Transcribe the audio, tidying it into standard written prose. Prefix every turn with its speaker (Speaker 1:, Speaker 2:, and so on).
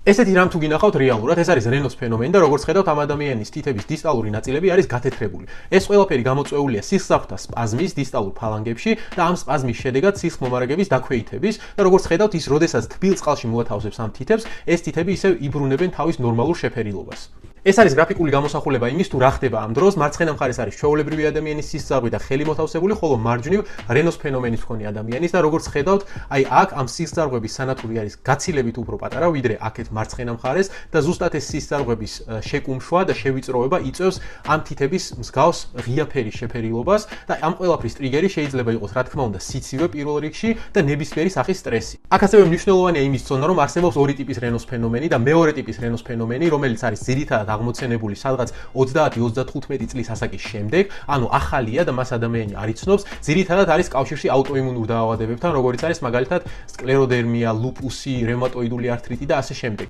Speaker 1: ესეთი რამ თუ გინახავთ რეალურად, ეს არის რენოს ფენომენი და როგორც ხედავთ ამ ადამიანის თითების დისტალური ნაწილები არის გათეთრებული. ეს ყველაფერი გამოწვეულია სისხლძარღვთა სპაზმის დისტალურ ფალანგებში და ამ სპაზმის შედეგად სისხლმომარაგების დაქვეითების და როგორც ხედავთ ის როდესაც თბილ წყალში მოათავსებს ამ თითებს, ეს თითები ისევ იბრუნებენ თავის ნორმალურ შეფერილობას. ეს არის გრაფიკული გამოსახულება იმის თუ რა ხდება ამ დროს. მარცხენა მხარეს არის ჩვეულებრივი ადამიანის სისხლძარღვი და ხელი მოთავსებული, ხოლო მარჯვნივ რენოს ფენომენის მქონე ადამიანის და როგორც ხედავთ, აი აქ ამ სისხლძარღვების სანათური არის გაცილებით უფრო პატარა, ვიდრე აქეთ მარცხენა მხარეს და ზუსტად ეს სისხლძარღვების შეკუმშვა და შევიწროება იწევს ამ თითების მსგავს ღიაფერის შეფერილობას და ამ ყველაფრის ტრიგერი შეიძლება იყოს, რა თქმა უნდა, სიცივე პირველ რიგში და ნებისმიერი სახის სტრესი. აქ ასევე მნიშვნელოვანია იმის ზონა, რომ არსებობს ორი ტიპის რენოს ფენომენი და მეორე ტიპის რენოს ფენომენი, რომელიც არის ძირითადად აღმოცენებული სადღაც 30-35 წლის ასაკის შემდეგ, ანუ ახალია და მას ადამიანი არ იცნობს, ძირითადად არის კავშირში აუტოიმუნურ დაავადებებთან, როგორიც არის მაგალითად სკლეროდერმია, ლუპუსი, რევმატოიდული ართრიტი და ასე შემდეგ.